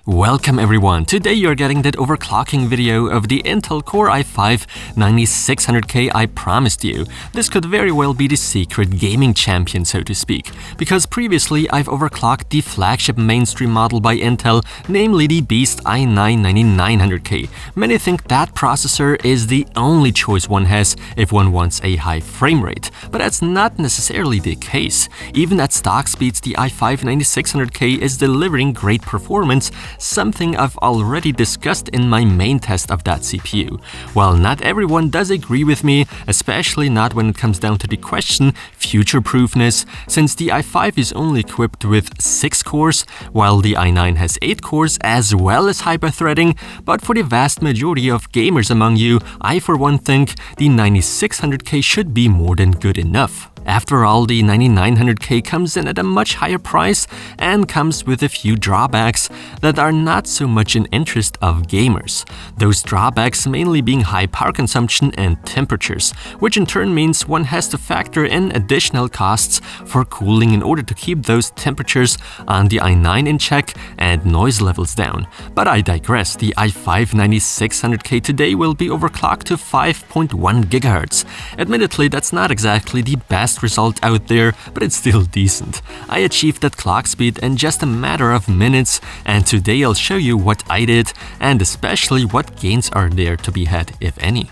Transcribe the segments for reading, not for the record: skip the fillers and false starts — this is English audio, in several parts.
Welcome everyone, today you're getting that overclocking video of the Intel Core i5-9600K I promised you. This could very well be the secret gaming champion, so to speak, because previously I've overclocked the flagship mainstream model by Intel, namely the Beast i9-9900K. Many think that processor is the only choice one has if one wants a high frame rate, but that's not necessarily the case. Even at stock speeds, the i5-9600K is delivering great performance, something I've already discussed in my main test of that CPU. While not everyone does agree with me, especially not when it comes down to the question future-proofness, since the i5 is only equipped with 6 cores, while the i9 has 8 cores as well as hyper-threading, but for the vast majority of gamers among you, I for one think the 9600K should be more than good enough. After all, the 9900K comes in at a much higher price and comes with a few drawbacks that are not so much in interest of gamers. Those drawbacks mainly being high power consumption and temperatures, which in turn means one has to factor in additional costs for cooling in order to keep those temperatures on the i9 in check and noise levels down. But I digress, the i5-9600K today will be overclocked to 5.1 GHz. Admittedly, that's not exactly the best result out there, but it's still decent. I achieved that clock speed in just a matter of minutes, and today I'll show you what I did and especially what gains are there to be had, if any.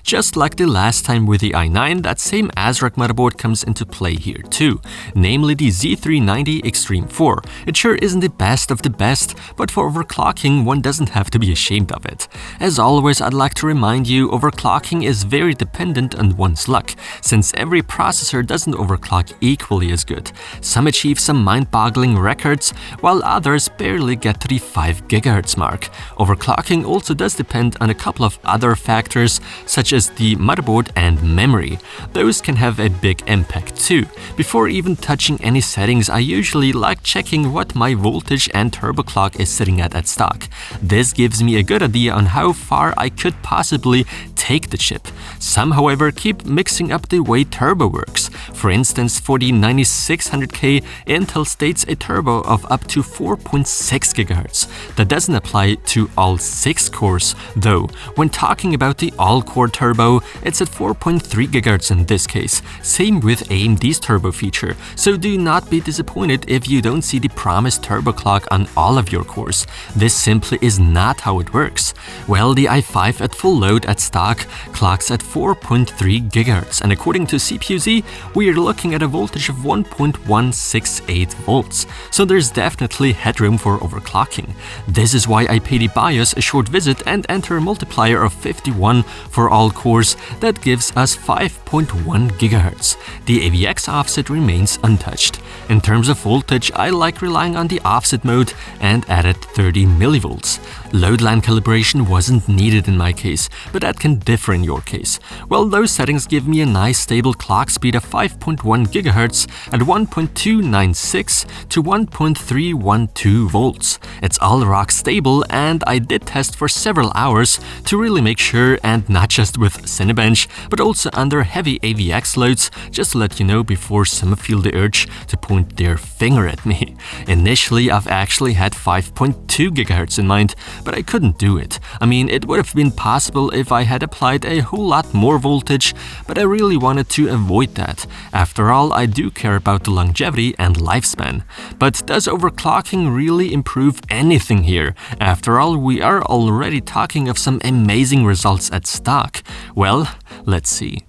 Just like the last time with the i9, that same ASRock motherboard comes into play here too, namely the Z390 Extreme 4. It sure isn't the best of the best, but for overclocking one doesn't have to be ashamed of it. As always, I'd like to remind you, overclocking is very dependent on one's luck, since every processor doesn't overclock equally as good. Some achieve some mind-boggling records, while others barely get to the 5 GHz mark. Overclocking also does depend on a couple of other factors, such as the motherboard and memory. Those can have a big impact too. Before even touching any settings, I usually like checking what my voltage and turbo clock is sitting at stock. This gives me a good idea on how far I could possibly take the chip. Some, however, keep mixing up the way turbo works. For instance, for the 9600K, Intel states a turbo of up to 4.6 GHz. That doesn't apply to all 6 cores, though. When talking about the all-core turbo, it's at 4.3 GHz in this case. Same with AMD's turbo feature, so do not be disappointed if you don't see the promised turbo clock on all of your cores. This simply is not how it works. Well, the i5 at full load at stock clocks at 4.3 GHz, and according to CPU-Z, we are looking at a voltage of 1.168 volts, so there's definitely headroom for overclocking. This is why I pay the BIOS a short visit and enter a multiplier of 51 for all cores. That gives us 5.1 GHz. The AVX offset remains untouched. In terms of voltage, I like relying on the offset mode and added 30 millivolts. Load line calibration wasn't needed in my case, but that can differ in your case. Well, those settings give me a nice stable clock speed of 5.1 GHz at 1.296 to 1.312 volts. It's all rock stable, and I did test for several hours to really make sure, and not just with Cinebench, but also under heavy AVX loads, just to let you know before some feel the urge to point their finger at me. Initially, I've actually had 5.2 GHz in mind, but I couldn't do it. I mean, it would have been possible if I had applied a whole lot more voltage, but I really wanted to avoid that. After all, I do care about the longevity and lifespan. But does overclocking really improve anything here? After all, we are already talking of some amazing results at stock. Well, let's see.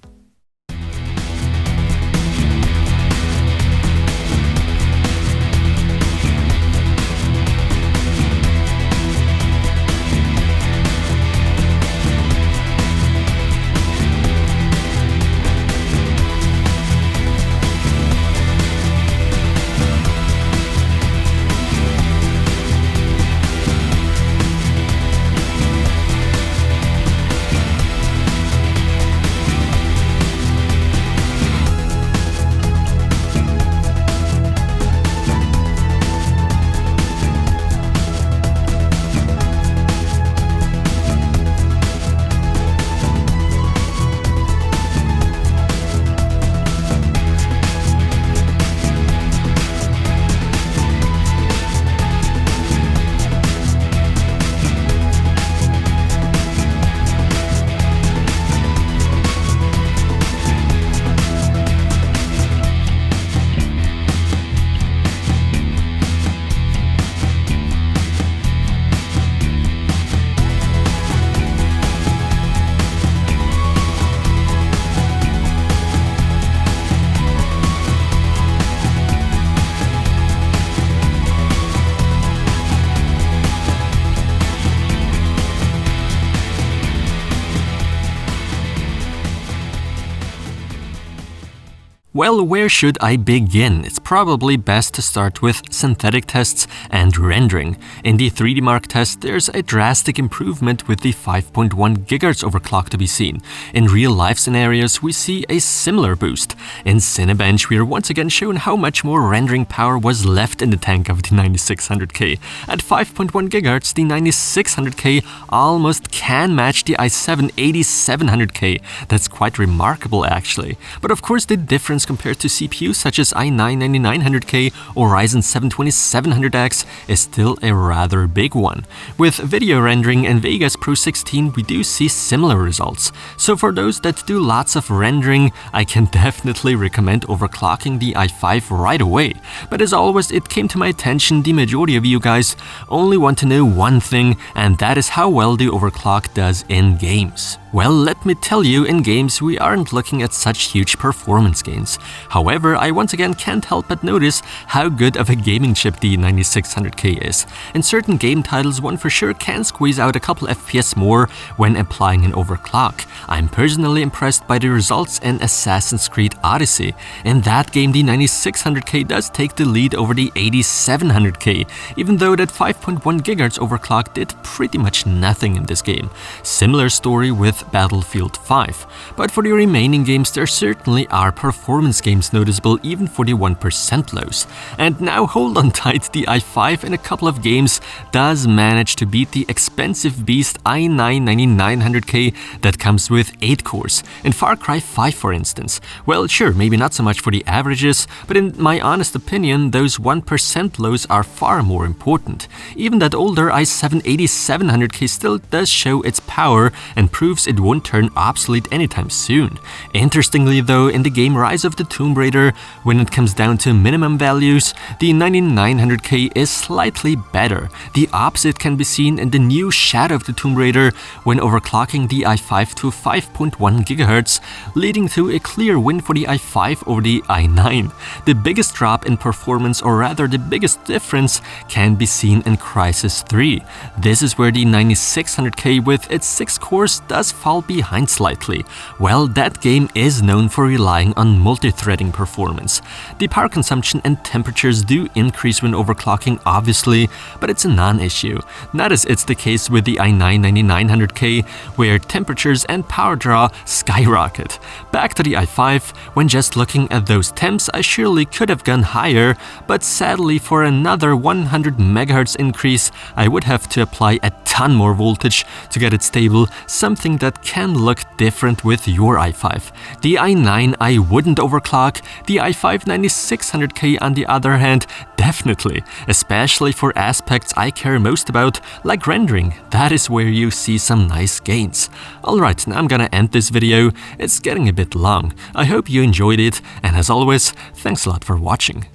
Well, where should I begin? It's probably best to start with synthetic tests and rendering. In the 3D Mark test, there's a drastic improvement with the 5.1 GHz overclock to be seen. In real-life scenarios, we see a similar boost. In Cinebench, we are once again shown how much more rendering power was left in the tank of the 9600K. At 5.1 GHz, the 9600K almost can match the i7-8700K. That's quite remarkable actually. But of course, the difference compared to CPUs such as i9-9900K or Ryzen 7 2700X is still a rather big one. With video rendering and Vegas Pro 16, we do see similar results. So for those that do lots of rendering, I can definitely recommend overclocking the i5 right away. But as always, it came to my attention the majority of you guys only want to know one thing, and that is how well the overclock does in games. Well, let me tell you, in games we aren't looking at such huge performance gains. However, I once again can't help but notice how good of a gaming chip the 9600K is. In certain game titles, one for sure can squeeze out a couple FPS more when applying an overclock. I'm personally impressed by the results in Assassin's Creed Odyssey. In that game, the 9600K does take the lead over the 8700K, even though that 5.1 GHz overclock did pretty much nothing in this game. Similar story with Battlefield 5. But for the remaining games, there certainly are performance gains noticeable even for the 1% lows. And now hold on tight, the i5 in a couple of games does manage to beat the expensive beast i9-9900K that comes with 8 cores. In Far Cry 5 for instance. Well, sure, maybe not so much for the averages, but in my honest opinion, those 1% lows are far more important. Even that older i7-8700K still does show its power and proves it won't turn obsolete anytime soon. Interestingly though, in the game Rise of the Tomb Raider, when it comes down to minimum values, the 9900K is slightly better. The opposite can be seen in the new Shadow of the Tomb Raider when overclocking the i5 to 5.1 GHz, leading to a clear win for the i5 over the i9. The biggest drop in performance, or rather the biggest difference, can be seen in Crysis 3. This is where the 9600K with its 6 cores does fall behind slightly. Well, that game is known for relying on multi-threading performance. The power consumption and temperatures do increase when overclocking obviously, but it's a non-issue. Not as it's the case with the i9-9900K, where temperatures and power draw skyrocket. Back to the i5, when just looking at those temps, I surely could have gone higher, but sadly for another 100 MHz increase, I would have to apply a ton more voltage to get it stable, something that can look different with your i5. The i9 I wouldn't overclock, the i5-9600K on the other hand, definitely, especially for aspects I care most about, like rendering. That is where you see some nice gains. Alright, now I'm gonna end this video. It's getting a bit long. I hope you enjoyed it, and as always, thanks a lot for watching.